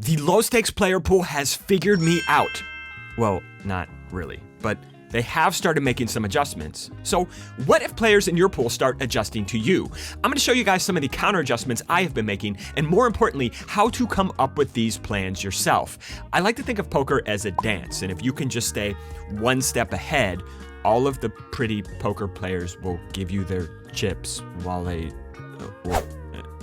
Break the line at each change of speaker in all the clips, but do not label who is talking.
The low stakes player pool has figured me out. Well, not really, but they have started making some adjustments. So what if players in your pool start adjusting to you? I'm going to show you guys some of the counter adjustments I have been making, and more importantly, how to come up with these plans yourself. I like to think of poker as a dance, and if you can just stay one step ahead, all of the pretty poker players will give you their chips while they...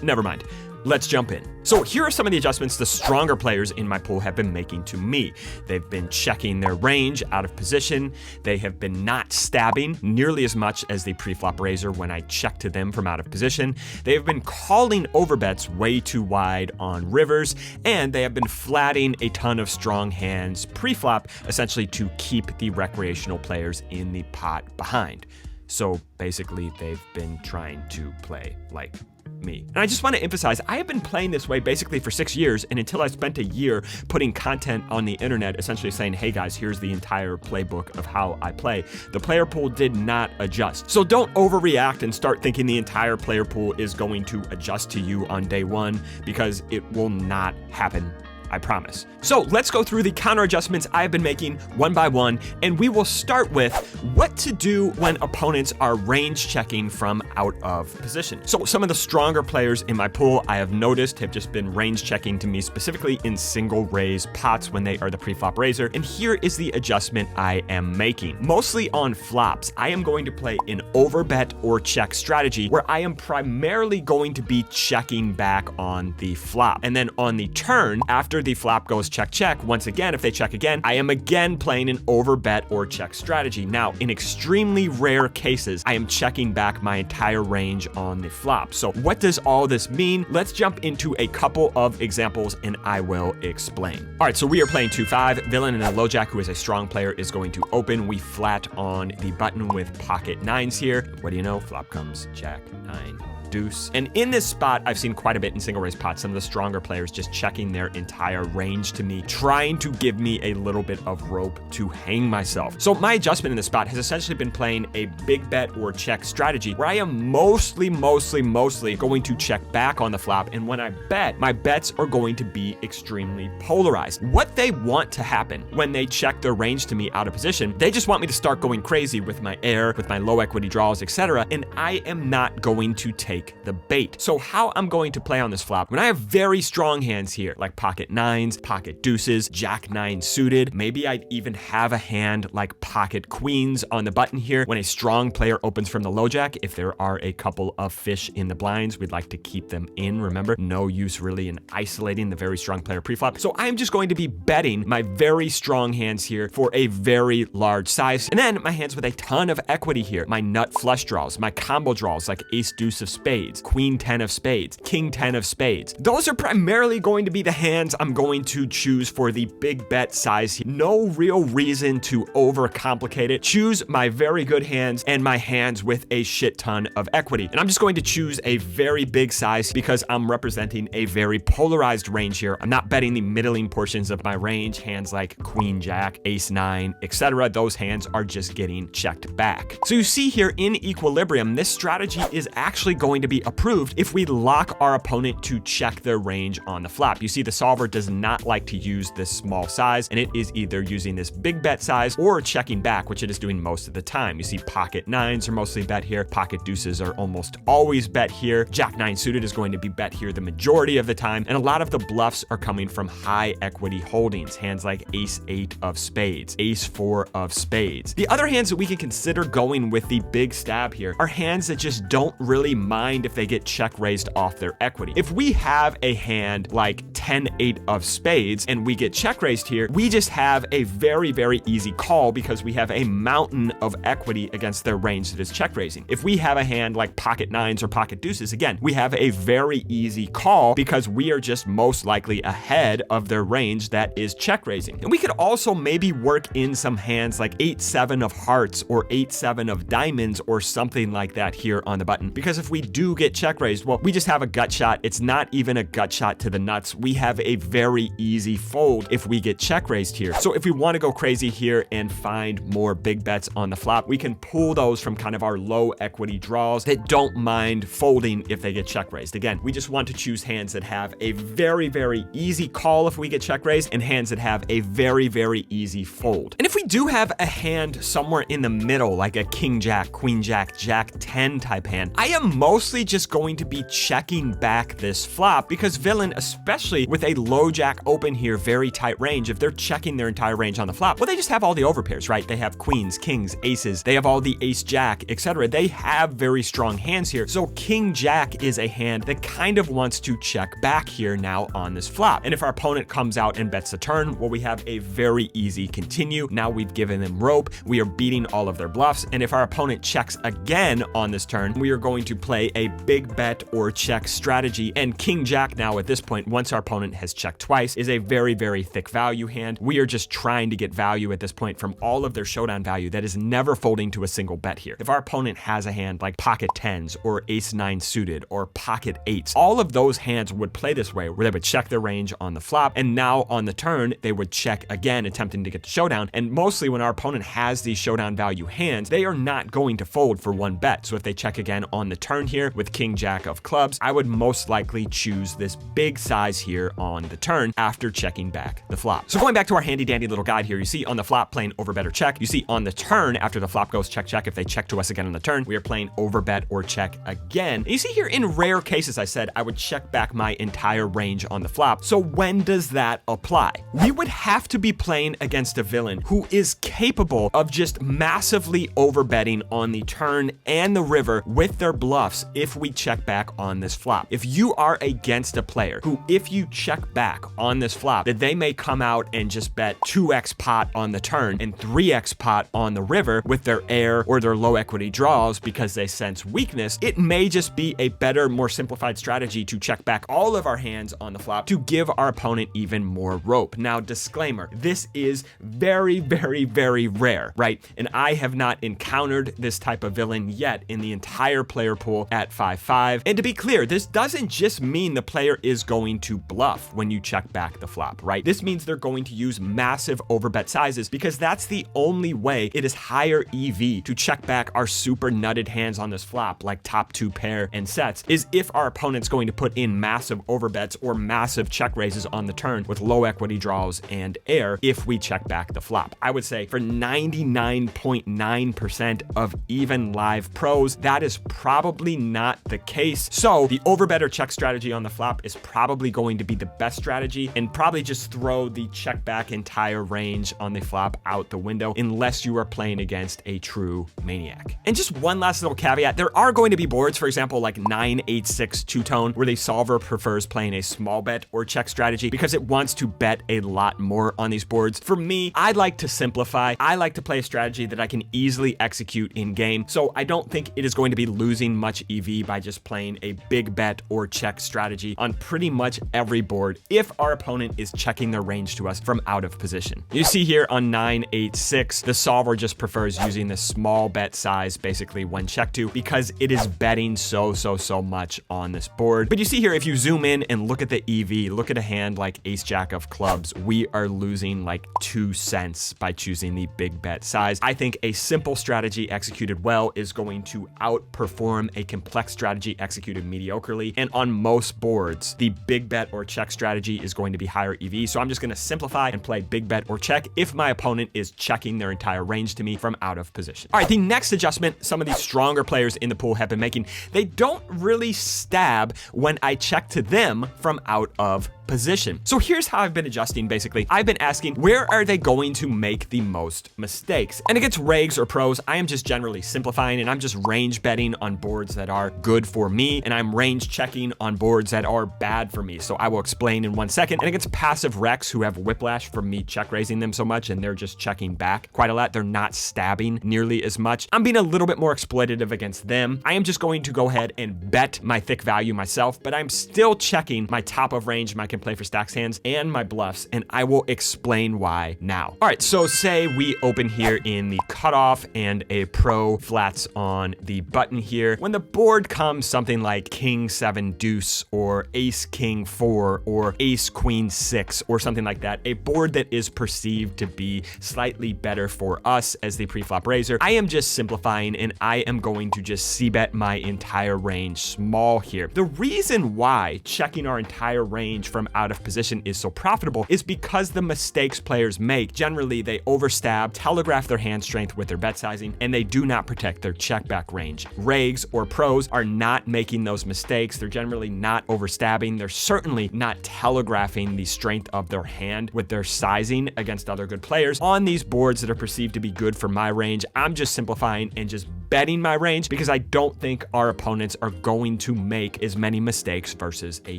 never mind. Let's jump in. So here are some of the adjustments the stronger players in my pool have been making to me. They've been checking their range out of position. They have been not stabbing nearly as much as the preflop raiser when I check to them from out of position. They have been calling overbets way too wide on rivers, and they have been flatting a ton of strong hands preflop, essentially to keep the recreational players in the pot behind. So basically, they've been trying to play like me. And I just want to emphasize, I have been playing this way basically for 6 years, and until I spent a year putting content on the internet, essentially saying, hey guys, here's the entire playbook of how I play, the player pool did not adjust. So don't overreact and start thinking the entire player pool is going to adjust to you on day one, because it will not happen, I promise. So let's go through the counter adjustments I've been making one by one, and we will start with what to do when opponents are range checking from out of position. So some of the stronger players in my pool I have noticed have just been range checking to me, specifically in single raise pots when they are the preflop raiser. And here is the adjustment I am making. Mostly on flops, I am going to play an overbet or check strategy where I am primarily going to be checking back on the flop. And then on the turn, after the flop goes check, check, once again, if they check again, I am again playing an overbet or check strategy. Now, in extremely rare cases, I am checking back my entire range on the flop. So what does all this mean? Let's jump into a couple of examples and I will explain. All right, so we are playing 2-5. Villain and a low jack, who is a strong player, is going to open. We flat on the button with pocket nines here. What do you know? Flop comes jack, 9, deuce. And in this spot, I've seen quite a bit in single raise pots, some of the stronger players just checking their entire range to me, trying to give me a little bit of rope to hang myself. So my adjustment in this spot has essentially been playing a big bet or check strategy where I am mostly going to check back on the flop. And when I bet, my bets are going to be extremely polarized. What they want to happen when they check their range to me out of position, they just want me to start going crazy with my air, with my low equity draws, etc. And I am not going to take the bait. So how I'm going to play on this flop, when I have very strong hands here, like pocket nines, pocket deuces, jack 9 suited, maybe I'd even have a hand like pocket queens on the button here. When a strong player opens from the low jack, if there are a couple of fish in the blinds, we'd like to keep them in. Remember, no use really in isolating the very strong player preflop. So I'm just going to be betting my very strong hands here for a very large size. And then my hands with a ton of equity here, my nut flush draws, my combo draws like ace deuce of spades, queen 10 of spades, king 10 of spades. Those are primarily going to be the hands I'm going to choose for the big bet size here. No real reason to overcomplicate it. Choose my very good hands and my hands with a shit ton of equity. And I'm just going to choose a very big size because I'm representing a very polarized range here. I'm not betting the middling portions of my range, hands like queen jack, ace 9, etc. Those hands are just getting checked back. So you see here in equilibrium, this strategy is actually going to be approved if we lock our opponent to check their range on the flop. You see the solver does not like to use this small size, and it is either using this big bet size or checking back, which it is doing most of the time. You see pocket nines are mostly bet here, pocket deuces are almost always bet here, jack 9 suited is going to be bet here the majority of the time, and a lot of the bluffs are coming from high equity holdings, hands like ace 8 of spades, ace 4 of spades. The other hands that we can consider going with the big stab here are hands that just don't really mind if they get check raised off their equity. If we have a hand like 10-8 of spades and we get check raised here, we just have a very easy call because we have a mountain of equity against their range that is check raising. If we have a hand like pocket nines or pocket deuces, again, we have a very easy call because we are just most likely ahead of their range that is check raising. And we could also maybe work in some hands like 8-7 of hearts or 8-7 of diamonds or something like that here on the button, because if we do do get check raised, well, we just have a gut shot. It's not even a gut shot to the nuts. We have a very easy fold if we get check raised here. So if we want to go crazy here and find more big bets on the flop, we can pull those from kind of our low equity draws that don't mind folding if they get check raised. Again, we just want to choose hands that have a very, very easy call if we get check raised and hands that have a very, very easy fold. And if we do have a hand somewhere in the middle, like a king jack, queen jack, jack 10 type hand, I am mostly just going to be checking back this flop because villain, especially with a low jack open here, very tight range, if they're checking their entire range on the flop, well, they just have all the overpairs, right? They have queens, kings, aces, they have all the ace jack, etc. They have very strong hands here. So king jack is a hand that kind of wants to check back here now on this flop. And if our opponent comes out and bets the turn, well, we have a very easy continue. Now we've given them rope. We are beating all of their bluffs. And if our opponent checks again on this turn, we are going to play a big bet or check strategy. And king jack now at this point, once our opponent has checked twice, is a very, very thick value hand. We are just trying to get value at this point from all of their showdown value that is never folding to a single bet here. If our opponent has a hand like pocket tens or ace nine suited or pocket eights, all of those hands would play this way where they would check their range on the flop and now on the turn they would check again attempting to get the showdown. And mostly when our opponent has these showdown value hands, they are not going to fold for one bet. So if they check again on the turn here with king jack of clubs, I would most likely choose this big size here on the turn after checking back the flop. So going back to our handy dandy little guide here, you see on the flop playing over bet or check. You see on the turn after the flop goes check check, if they check to us again on the turn, we are playing over bet or check again. And you see here in rare cases I said I would check back my entire range on the flop. So when does that apply? We would have to be playing against a villain who is capable of just massively overbetting on the turn and the river with their bluffs if we check back on this flop. If you are against a player who, if you check back on this flop, that they may come out and just bet 2x pot on the turn and 3x pot on the river with their air or their low equity draws because they sense weakness, it may just be a better, more simplified strategy to check back all of our hands on the flop to give our opponent even more rope. Now, disclaimer, this is very, very, very rare, right? And I have not encountered this type of villain yet in the entire player pool at 5-5. And to be clear, this doesn't just mean the player is going to bluff when you check back the flop, right? This means they're going to use massive overbet sizes because that's the only way it is higher EV to check back our super nutted hands on this flop, like top two pair and sets, is if our opponent's going to put in massive overbets or massive check raises on the turn with low equity draws and air if we check back the flop. I would say for 99.9% of even live pros, that is probably not the case. So the overbet or check strategy on the flop is probably going to be the best strategy, and probably just throw the check back entire range on the flop out the window unless you are playing against a true maniac. And just one last little caveat, there are going to be boards, for example, like 9-8-6 two-tone, where the solver prefers playing a small bet or check strategy because it wants to bet a lot more on these boards. For me, I like to simplify. I like to play a strategy that I can easily execute in game. So I don't think it is going to be losing much EV by just playing a big bet or check strategy on pretty much every board if our opponent is checking their range to us from out of position. You see here on 9-8-6, the solver just prefers using the small bet size basically when checked to because it is betting so much on this board. But you see here, if you zoom in and look at the EV, look at a hand like ace jack of clubs, we are losing like 2 cents by choosing the big bet size. I think a simple strategy executed well is going to outperform a complex strategy executed mediocrely. And on most boards, the big bet or check strategy is going to be higher EV. So I'm just going to simplify and play big bet or check if my opponent is checking their entire range to me from out of position. All right, the next adjustment some of these stronger players in the pool have been making, they don't really stab when I check to them from out of position. So here's how I've been adjusting. Basically, I've been asking, where are they going to make the most mistakes? And against regs or pros, I am just generally simplifying and I'm just range betting on boards that are good for me, and I'm range checking on boards that are bad for me. So I will explain in 1 second. And against passive recs who have whiplash from me check raising them so much and they're just checking back quite a lot, they're not stabbing nearly as much, I'm being a little bit more exploitative against them. I am just going to go ahead and bet my thick value myself, but I'm still checking my top of range, my can play for stacks hands and my bluffs, and I will explain why now. All right, so say we open here in the cutoff and a pro flats on the button here. When the board comes something like king 7 deuce or ace king 4 or ace queen 6 or something like that, a board that is perceived to be slightly better for us as the preflop raiser, I am just simplifying and I am going to just c-bet my entire range small here. The reason why checking our entire range from out of position is so profitable is because the mistakes players make, generally they overstab, telegraph their hand strength with their bet sizing, and they do not protect their check back range. Regs or pros are not making those mistakes. They're generally not overstabbing. They're certainly not telegraphing the strength of their hand with their sizing against other good players. On these boards that are perceived to be good for my range, I'm just simplifying and just betting my range because I don't think our opponents are going to make as many mistakes versus a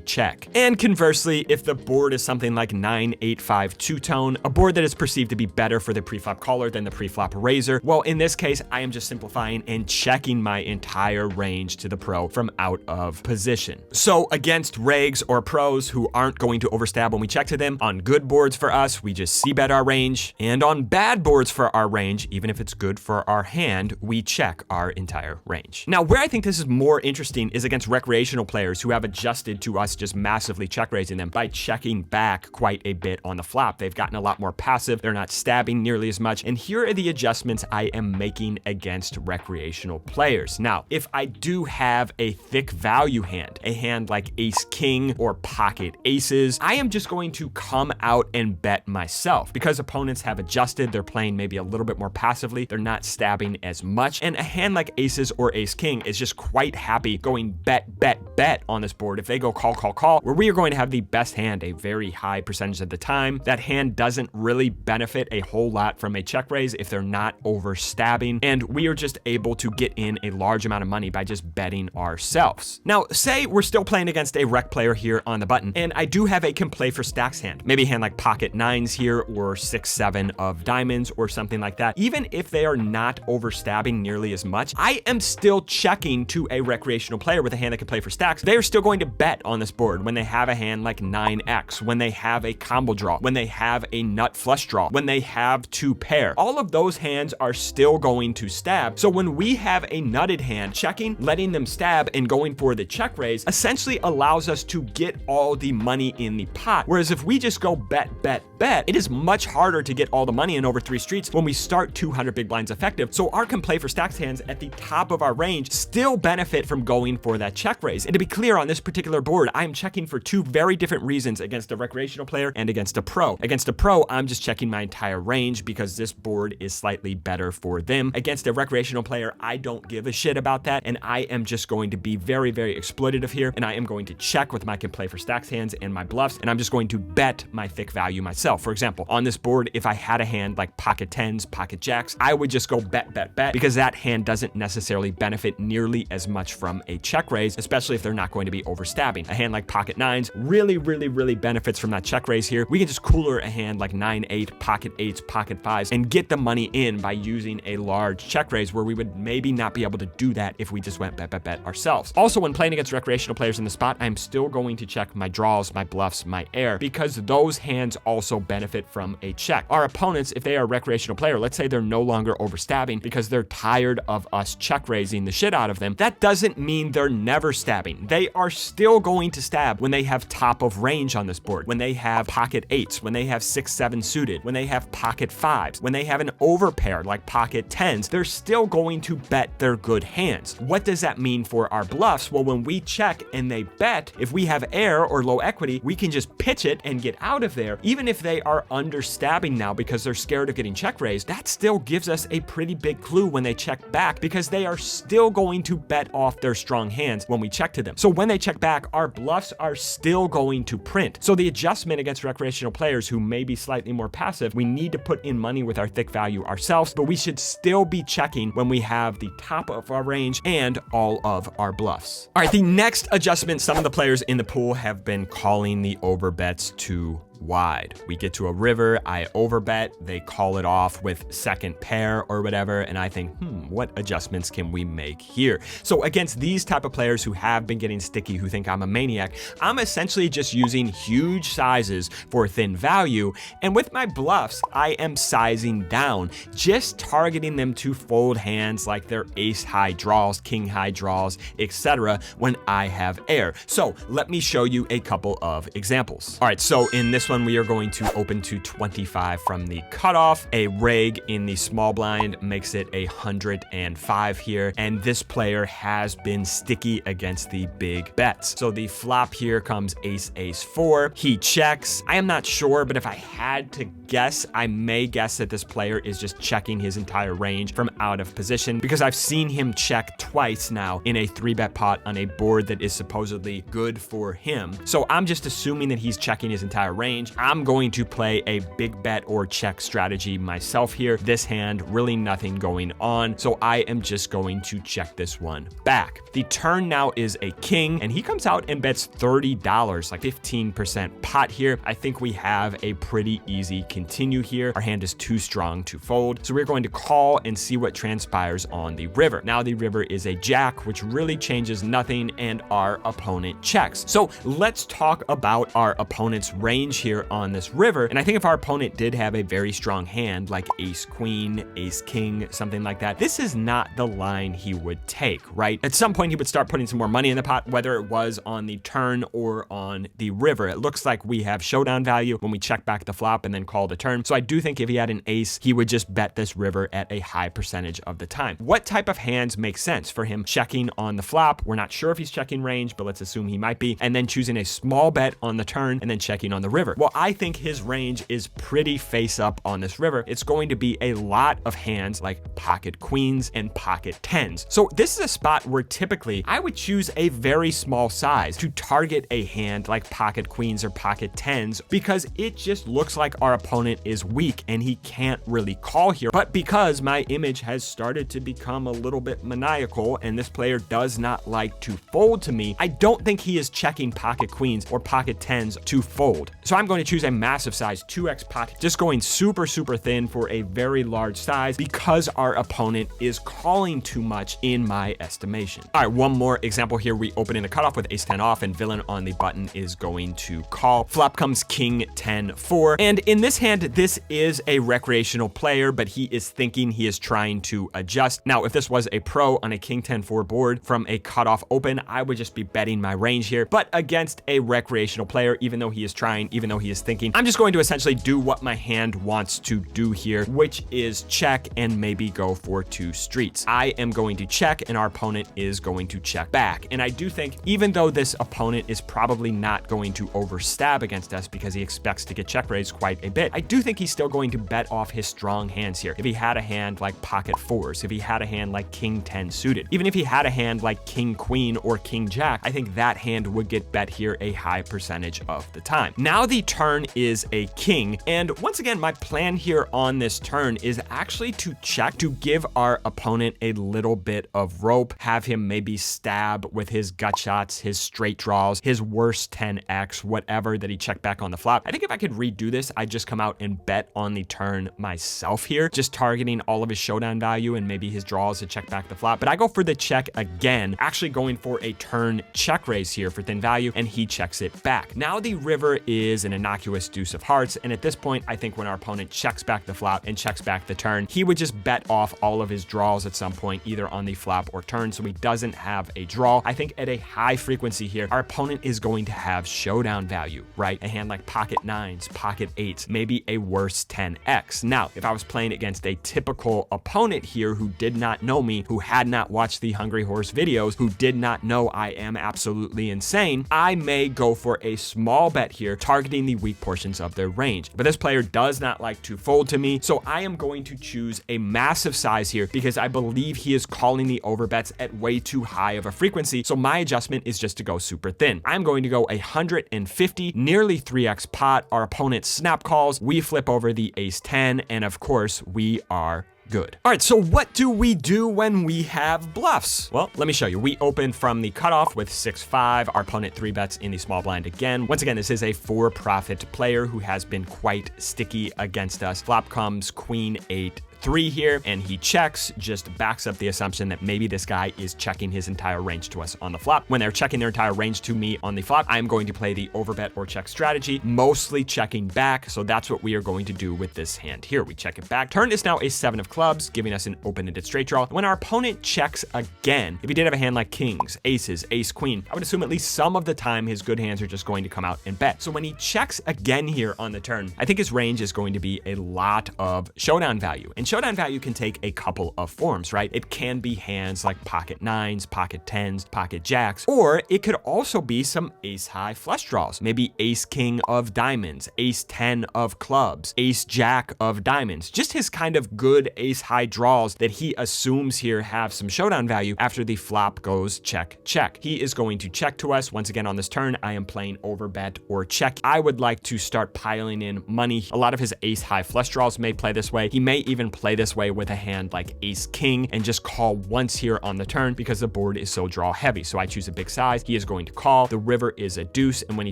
check. And conversely, if the board is something like 9-8-5 two-tone, a board that is perceived to be better for the preflop caller than the preflop raiser, well, in this case, I am just simplifying and checking my entire range to the pro from out of position. So against regs or pros who aren't going to overstab when we check to them, on good boards for us, we just c-bet our range, and on bad boards for our range, even if it's good for our hand, we check our entire range. Now, where I think this is more interesting is against recreational players who have adjusted to us just massively check raising them by checking back quite a bit on the flop. They've gotten a lot more passive. They're not stabbing nearly as much. And here are the adjustments I am making against recreational players. Now, if I do have a thick value hand, a hand like ace king or pocket aces, I am just going to come out and bet myself because opponents have adjusted. They're playing maybe a little bit more passively. They're not stabbing as much. And a hand like aces or ace king is just quite happy going bet, bet, bet on this board. If they go call, call, call, where we are going to have the best hand a very high percentage of the time, that hand doesn't really benefit a whole lot from a check raise if they're not overstabbing, and we are just able to get in a large amount of money by just betting ourselves. Now, say we're still playing against a rec player here on the button, and I do have a can play for stacks hand, maybe a hand like pocket nines here or 6-7 of diamonds or something like that. Even if they are not overstabbing nearly as much, I am still checking to a recreational player with a hand that can play for stacks. They are still going to bet on this board when they have a hand like 9x, when they have a combo draw, when they have a nut flush draw, when they have 2 pair. All of those hands are still going to stab. So when we have a nutted hand, checking, letting them stab, and going for the check raise essentially allows us to get all the money in the pot. Whereas if we just go bet, bet, bet, it is much harder to get all the money in over 3 streets when we start 200 big blinds effective. So our can play for stacks hands at the top of our range still benefit from going for that check raise. And to be clear, on this particular board, I'm checking for 2 very different reasons against a recreational player and against a pro. Against a pro, I'm just checking my entire range because this board is slightly better for them. Against a recreational player, I don't give a shit about that, and I am just going to be very, very exploitative here, and I am going to check with my can play for stacks hands and my bluffs, and I'm just going to bet my thick value myself. For example, on this board, if I had a hand like pocket 10s, pocket jacks, I would just go bet, bet, bet, because that hand doesn't necessarily benefit nearly as much from a check raise, especially if they're not going to be overstabbing. A hand like pocket 9s really, really, really benefits from that check raise here. We can just cooler a hand like 9-8, pocket 8s, pocket 5s, and get the money in by using a large check raise where we would maybe not be able to do that if we just went bet, bet, bet ourselves. Also, when playing against recreational players in the spot, I'm still going to check my draws, my bluffs, my air, because those hands also benefit from a check. Our opponents, if they are a recreational player, let's say they're no longer overstabbing because they're tired of us check raising the shit out of them, that doesn't mean they're never stabbing. They are still going to stab when they have top of range on this board, when they have pocket 8s, when they have 6-7 suited, when they have pocket 5s, when they have an overpair like pocket 10s, they're still going to bet their good hands. What does that mean for our bluffs? Well, when we check and they bet, if we have air or low equity, we can just pitch it and get out of there. Even if they are understabbing now because they're scared of getting check raised, that still gives us a pretty big clue when they check back because they are still going to bet off their strong hands when we check to them. So when they check back, our bluffs are still going to print. So the adjustment against recreational players who may be slightly more passive, we need to put in money with our thick value ourselves, but we should still be checking when we have the top of our range and all of our bluffs. All right, the next adjustment, some of the players in the pool have been calling the overbets to wide. We get to a river, I overbet, they call it off with second pair or whatever, and I think, what adjustments can we make here? So against these type of players who have been getting sticky, who think I'm a maniac, I'm essentially just using huge sizes for thin value, and with my bluffs, I am sizing down, just targeting them to fold hands like their ace high draws, king high draws, etc. when I have air. So let me show you a couple of examples. All right, so in this one, we are going to open to 25 from the cutoff. A reg in the small blind makes it 105 here, and this player has been sticky against the big bets. So the flop here comes ace, ace, 4. He checks. I am not sure, but if I had to guess, I may guess that this player is just checking his entire range from out of position, because I've seen him check twice now in a 3-bet pot on a board that is supposedly good for him. So I'm just assuming that he's checking his entire range. I'm going to play a big bet or check strategy myself here. This hand, really nothing going on, so I am just going to check this one back. The turn now is a king, and he comes out and bets $30, like 15% pot here. I think we have a pretty easy continue here. Our hand is too strong to fold, so we're going to call and see what transpires on the river. Now the river is a jack, which really changes nothing, and our opponent checks. So let's talk about our opponent's range here on this river, and I think if our opponent did have a very strong hand like ace queen, ace king, something like that, this is not the line he would take, right? At some point he would start putting some more money in the pot, whether it was on the turn or on the river. It looks like we have showdown value when we check back the flop and then call the turn. So I do think if he had an ace, he would just bet this river at a high percentage of the time. What type of hands make sense for him checking on the flop? We're not sure if he's checking range, but let's assume he might be, and then choosing a small bet on the turn and then checking on the river. Well, I think his range is pretty face up on this river. It's going to be a lot of hands like pocket queens and pocket tens. So this is a spot where typically I would choose a very small size to target a hand like pocket queens or pocket tens, because it just looks like our opponent is weak and he can't really call here. But because my image has started to become a little bit maniacal and this player does not like to fold to me, I don't think he is checking pocket queens or pocket tens to fold. So I'm going to choose a massive size 2x pocket, just going super thin for a very large size, because our opponent is calling too much in my estimation. All right, one more example here. We open in the cutoff with ace 10 off, and villain on the button is going to call. Flop comes king 10 4, and in this hand, this is a recreational player, but he is thinking he is trying to adjust. Now, if this was a pro on a king 10 4 board from a cutoff open, I would just be betting my range here. But against a recreational player, even though he is trying, even though he is thinking, I'm just going to essentially do what my hand wants to do here, which is check and maybe go for 2 streets. I am going to check, and our opponent is going to check back. And I do think, even though this opponent is probably not going to overstab against us because he expects to get check raised quite a bit, I do think he's still going to bet off his strong hands here. If he had a hand like pocket 4s, if he had a hand like king 10 suited, even if he had a hand like king queen or king jack, I think that hand would get bet here a high percentage of the time. Now the turn is a king, and once again, my plan here on this turn is actually to check, to give our opponent a little bit of rope, have him maybe stab with his gut shots, his straight draws, his worst 10x, whatever that he checked back on the flop. I think if I could redo this, I'd just come out and bet on the turn myself here, just targeting all of his showdown value and maybe his draws to check back the flop. But I go for the check again, actually going for a turn check raise here for thin value, and he checks it back. Now the river is an innocuous deuce of hearts, and at this point, I think when our opponent checks back the flop and checks back the turn, he would just bet off all of his draws at some point, either on the flop or turn, so he doesn't have a draw. I think at a high frequency here, our opponent is going to have showdown value, right? A hand like pocket 9s, pocket 8s, maybe a worse 10x. Now, if I was playing against a typical opponent here who did not know me, who had not watched the Hungry Horse videos, who did not know I am absolutely insane, I may go for a small bet here, targeting the weak portions of their range. But this player does not like to fold to me, so I am going to choose a massive size here because I believe he is calling the overbets at way too high of a frequency, so my adjustment is just to go super thin. I'm going to go 150, nearly 3x pot. Our opponent snap calls, we flip over the ace 10, and of course, we are good. All right, so what do we do when we have bluffs? Well, let me show you. We open from the cutoff with 6-5. Our opponent 3-bets in the small blind again. Once again, this is a for-profit player who has been quite sticky against us. Flop comes Queen 8-3 here, and he checks, just backs up the assumption that maybe this guy is checking his entire range to us on the flop. When they're checking their entire range to me on the flop, I'm going to play the overbet or check strategy, mostly checking back. So that's what we are going to do with this hand here. We check it back. Turn is now a 7 of clubs, giving us an open-ended straight draw. When our opponent checks again, if he did have a hand like kings, aces, ace, queen, I would assume at least some of the time his good hands are just going to come out and bet. So when he checks again here on the turn, I think his range is going to be a lot of showdown value. And showdown value can take a couple of forms, right? It can be hands like pocket nines, pocket tens, pocket jacks, or it could also be some ace high flush draws. Maybe ace king of diamonds, ace 10 of clubs, ace jack of diamonds. Just his kind of good ace high draws that he assumes here have some showdown value after the flop goes check, check. He is going to check to us. Once again on this turn, I am playing overbet or check. I would like to start piling in money. A lot of his ace high flush draws may play this way. He may even play this way with a hand like ace king and just call once here on the turn because the board is so draw heavy. So I choose a big size. He is going to call. The river is a deuce, and when he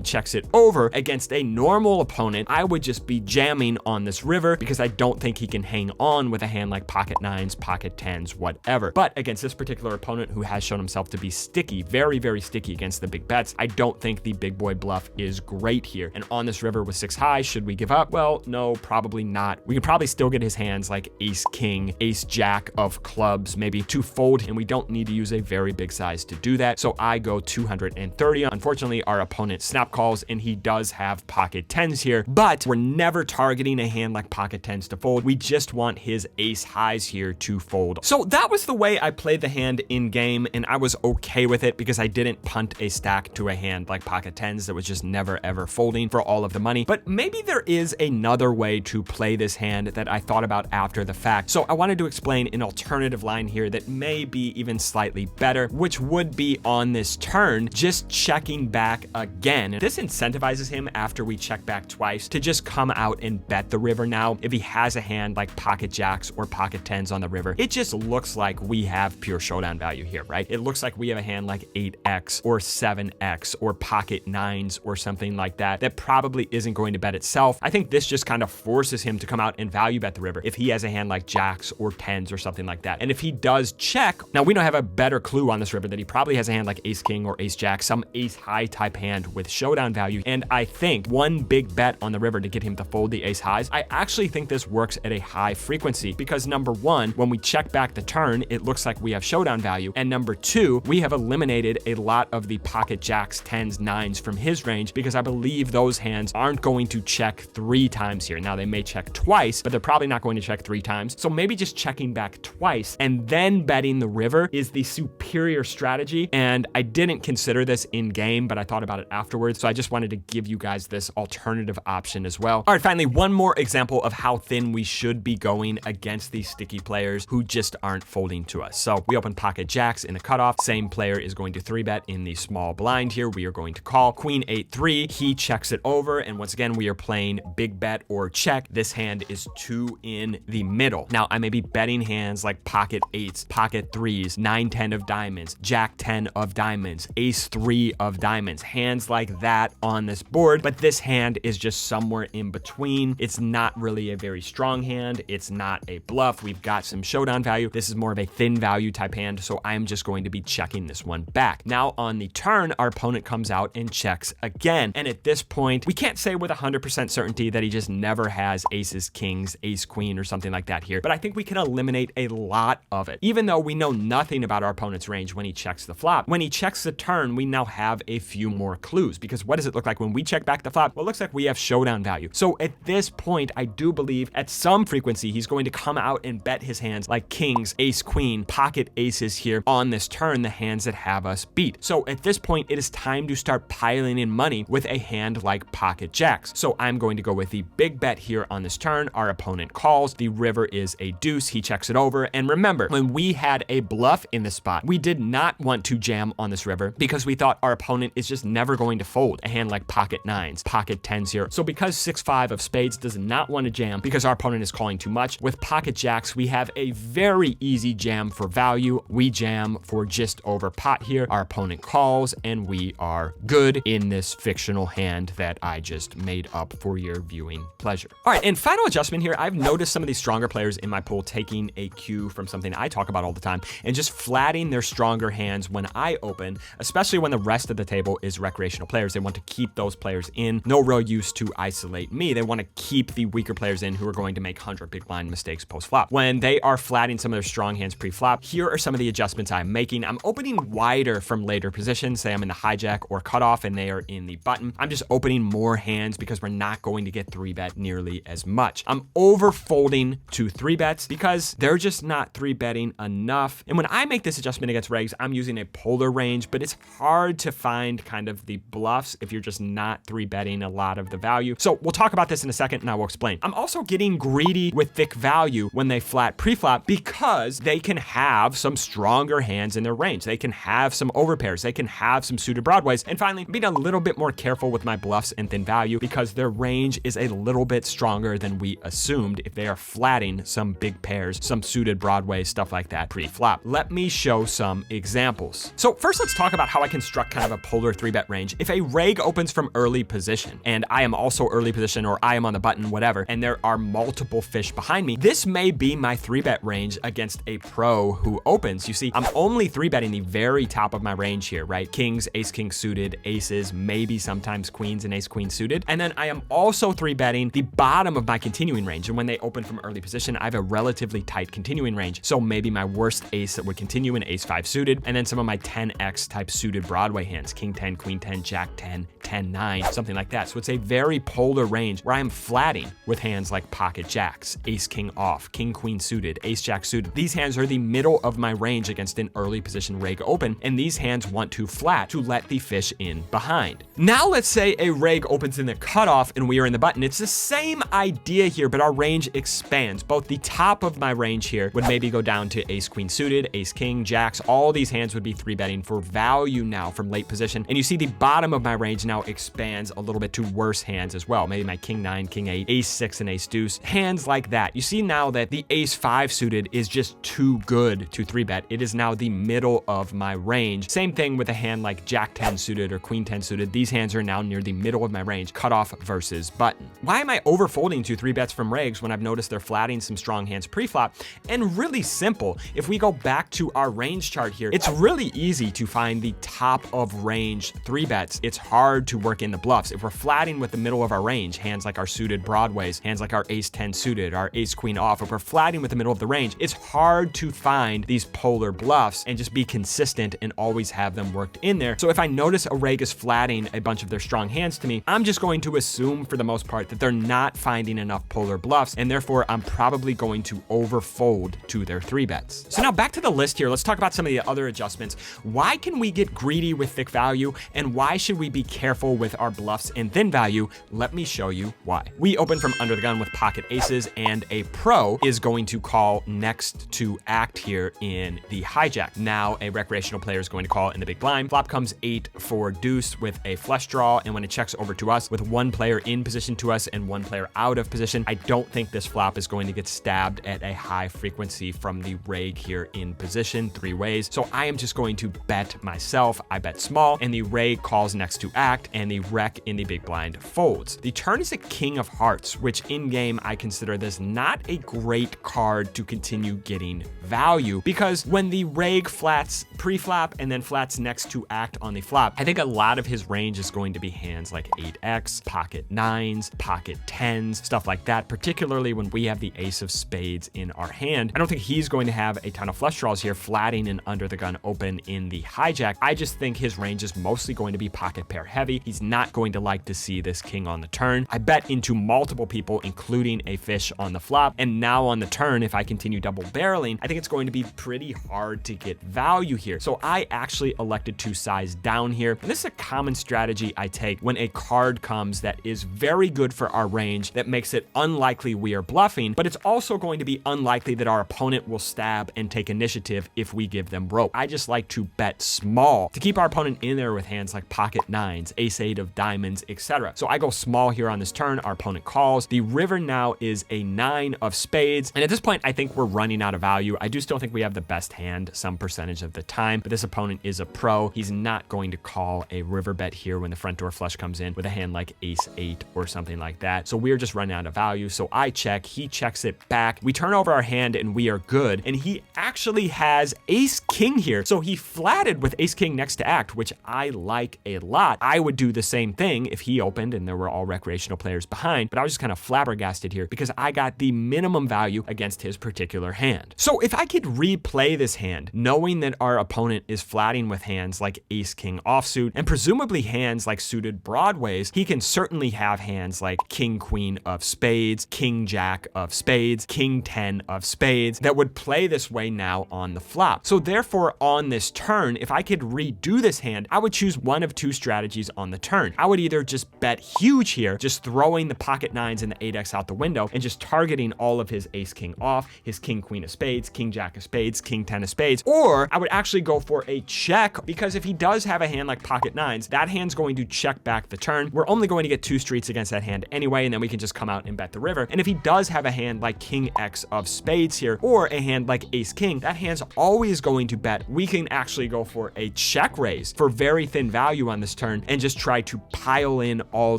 checks it over against a normal opponent, I would just be jamming on this river because I don't think he can hang on with a hand like pocket nines, pocket tens, whatever. But against this particular opponent who has shown himself to be sticky, very, very sticky against the big bets, I don't think the big boy bluff is great here. And on this river with 6 high, should we give up? Well, no, probably not. We can probably still get his hands like ace king, ace jack of clubs, maybe to fold, and we don't need to use a very big size to do that. So I go 230. Unfortunately, our opponent snap calls, and he does have pocket tens here, but we're never targeting a hand like pocket tens to fold. We just want his ace highs here to fold. So that was the way I played the hand in game, and I was okay with it because I didn't punt a stack to a hand like pocket tens that was just never ever folding for all of the money. But maybe there is another way to play this hand that I thought about after the fact. So I wanted to explain an alternative line here that may be even slightly better, which would be on this turn, just checking back again. This incentivizes him after we check back twice to just come out and bet the river now. If he has a hand like pocket jacks or pocket tens on the river, it just looks like we have pure showdown value here, right? It looks like we have a hand like 8x or 7x or pocket nines or something like that that probably isn't going to bet itself. I think this just kind of forces him to come out and value bet the river if he has a hand like jacks or tens or something like that. And if he does check, now we don't have a better clue on this river that he probably has a hand like ace king or ace jack, some ace high type hand with showdown value. And I think one big bet on the river to get him to fold the ace highs, I actually think this works at a high frequency because number one, when we check back the turn, it looks like we have showdown value. And number two, we have eliminated a lot of the pocket jacks, tens, nines from his range because I believe those hands aren't going to check 3 times here. Now they may check twice, but they're probably not going to check 3 times. So maybe just checking back twice and then betting the river is the superior strategy. And I didn't consider this in game, but I thought about it afterwards. So I just wanted to give you guys this alternative option as well. All right, finally, one more example of how thin we should be going against these sticky players who just aren't folding to us. So we open pocket jacks in the cutoff. Same player is going to 3-bet in the small blind here. We are going to call queen 8-3. He checks it over. And once again, we are playing big bet or check. This hand is 2 in the middle. Now I may be betting hands like pocket 8s, pocket 3s, 9-10 of diamonds, jack 10 of diamonds, ace 3 of diamonds, hands like that on this board. But this hand is just somewhere in between. It's not really a very strong hand. It's not a bluff. We've got some showdown value. This is more of a thin value type hand. So I'm just going to be checking this one back. Now on the turn, our opponent comes out and checks again. And at this point, we can't say with 100% certainty that he just never has aces, kings, ace, queen, or something like that here. But I think we can eliminate a lot of it, even though we know nothing about our opponent's range when he checks the flop. When he checks the turn, we now have a few more clues because what does it look like when we check back the flop? Well, it looks like we have showdown value. So at this point, I do believe at some frequency, he's going to come out and bet his hands like kings, ace, queen, pocket aces here on this turn, the hands that have us beat. So at this point, it is time to start piling in money with a hand like pocket jacks. So I'm going to go with the big bet here on this turn. Our opponent calls. The river river is a deuce. He checks it over. And remember, when we had a bluff in this spot, we did not want to jam on this river because we thought our opponent is just never going to fold a hand like pocket nines, pocket tens here. So because 6-5 of spades does not want to jam because our opponent is calling too much, with pocket jacks, we have a very easy jam for value. We jam for just over pot here. Our opponent calls and we are good in this fictional hand that I just made up for your viewing pleasure. All right, and final adjustment here. I've noticed some of these stronger players in my pool taking a cue from something I talk about all the time and just flatting their stronger hands when I open, especially when the rest of the table is recreational players. They want to keep those players in. No real use to isolate me. They want to keep the weaker players in who are going to make 100 big blind mistakes post-flop. When they are flatting some of their strong hands pre-flop, here are some of the adjustments I'm making. I'm opening wider from later positions. Say I'm in the hijack or cutoff and they are in the button. I'm just opening more hands because we're not going to get 3-bet nearly as much. I'm over folding to 3-bets because they're just not 3-betting enough. And when I make this adjustment against regs, I'm using a polar range, but it's hard to find kind of the bluffs if you're just not 3-betting a lot of the value. So we'll talk about this in a second and I will explain. I'm also getting greedy with thick value when they flat pre-flop because they can have some stronger hands in their range. They can have some overpairs. They can have some suited broadways. And finally, being a little bit more careful with my bluffs and thin value because their range is a little bit stronger than we assumed if they are flatting some big pairs, some suited broadways, stuff like that pre-flop. Let me show some examples. So first, let's talk about how I construct kind of a polar 3-bet range. If a reg opens from early position and I am also early position or I am on the button, whatever, and there are multiple fish behind me, this may be my 3-bet range against a pro who opens. You see, I'm only 3-betting the very top of my range here, right? Kings, ace, king suited, aces, maybe sometimes queens and ace, queen suited. And then I am also 3-betting the bottom of my continuing range. And when they open from early position, I have a relatively tight continuing range. So maybe my worst ace that would continue in ace 5 suited, and then some of my 10x type suited Broadway hands, king 10, queen 10, jack 10, 10, 9, something like that. So it's a very polar range where I'm flatting with hands like pocket jacks, ace king off, king queen suited, ace jack suited. These hands are the middle of my range against an early position reg open, and these hands want to flat to let the fish in behind. Now let's say a reg opens in the cutoff and we are in the button. It's the same idea here, but our range expands. Both the top of my range here would maybe go down to ace queen suited, ace king, jacks. All these hands would be 3-betting for value now from late position. And you see the bottom of my range now expands a little bit to worse hands as well. Maybe my king 9, king 8, ace 6, and ace deuce. Hands like that. You see now that the ace 5 suited is just too good to 3-bet. It is now the middle of my range. Same thing with a hand like jack 10 suited or queen 10 suited. These hands are now near the middle of my range, cutoff versus button. Why am I overfolding to 3-bets from regs when I've noticed they're flatting some strong hands pre-flop? And really simple. If we go back to our range chart here, it's really easy to find the top of range 3-bets. It's hard to work in the bluffs. If we're flatting with the middle of our range, hands like our suited broadways, hands like our ace 10 suited, our ace queen off, if we're flatting with the middle of the range, it's hard to find these polar bluffs and just be consistent and always have them worked in there. So if I notice a reg is flatting a bunch of their strong hands to me, I'm just going to assume for the most part that they're not finding enough polar bluffs, and therefore I'm probably going to overfold to their 3-bets. So now back to the list here, let's talk about some of the other adjustments. Why can we get greedy with thick value, and why should we be careful with our bluffs and thin value? Let me show you why. We open from under the gun with pocket aces, and a pro is going to call next to act here in the hijack. Now a recreational player is going to call in the big blind. Flop comes 8 for deuce with a flush draw, and when it checks over to us with one player in position to us and one player out of position, I don't think this flop is going to get stabbed at a high frequency from the reg here in position 3 ways. So I am just going to bet myself. I bet small, and the reg calls next to act, and the rec in the big blind folds. The turn is a king of hearts, which in game I consider this not a great card to continue getting value, because when the reg flats pre-flop and then flats next to act on the flop, I think a lot of his range is going to be hands like 8x, pocket 9s, pocket 10s, stuff like that, particularly when we have the ace of spades in our hand. I don't think he's going to have a ton of flush draws here flatting and under the gun open in the hijack. I just think his range is mostly going to be pocket pair heavy. He's not going to like to see this king on the turn. I bet into multiple people, including a fish on the flop, and now on the turn, if I continue double barreling, I think it's going to be pretty hard to get value here. So I actually elected to size down here. And this is a common strategy I take when a card comes that is very good for our range, that makes it unlikely we are bluffing, but it's also going to be unlikely that our opponent will stab and take initiative if we give them rope. I just like to bet small to keep our opponent in there with hands like pocket nines, ace-8 of diamonds, etc. So I go small here on this turn. Our opponent calls. The river now is a 9 of spades, and at this point I think we're running out of value. I do still think we have the best hand some percentage of the time, but this opponent is a pro. He's not going to call a river bet here when the front door flush comes in with a hand like ace-8 or something like that. So we're just running out of value. So I check, he checks it back. We turn over our hand and we are good. And he actually has ace-king here. So he flatted with ace-king next to act, which I like a lot. I would do the same thing if he opened and there were all recreational players behind, but I was just kind of flabbergasted here because I got the minimum value against his particular hand. So if I could replay this hand, knowing that our opponent is flatting with hands like ace-king offsuit and presumably hands like suited broadways, he can certainly have hands like king-queen of spades, king-jack of spades, king-10 of spades that would play this way now on the flop. So therefore on this turn, if I could redo this hand, I would choose one of two strategies on the turn. I would either just bet huge here, just throwing the pocket nines and the 8x out the window and just targeting all of his ace-king off, his king-queen of spades, king-jack of spades, king-10 of spades, or I would actually go for a check because if he does have a hand like pocket nines, that hand's going to check back the turn. We're only going to get 2 streets against that hand anyway, and then we can just come out and bet the river. And if he does have a hand like king X of spades here, or a hand like ace king, that hand's always going to bet. We can actually go for a check raise for very thin value on this turn and just try to pile in all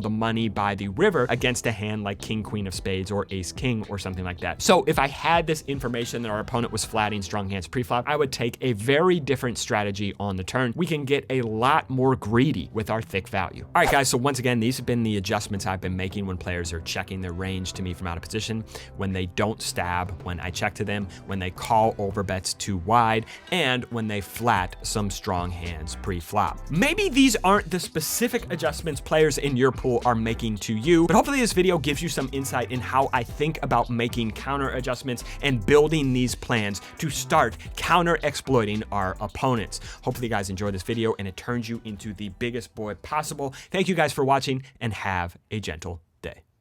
the money by the river against a hand like king queen of spades or ace king or something like that. So if I had this information that our opponent was flatting strong hands preflop, I would take a very different strategy on the turn. We can get a lot more greedy with our thick value. All right, guys, so once again, these have been the adjustments I've been making when players are checking their range to me from out of position, when they don't stab, when I check to them, when they call over bets too wide, and when they flat some strong hands pre-flop. Maybe these aren't the specific adjustments players in your pool are making to you, but hopefully this video gives you some insight in how I think about making counter adjustments and building these plans to start counter exploiting our opponents. Hopefully you guys enjoyed this video and it turns you into the biggest boy possible. Thank you guys for watching and have a gentle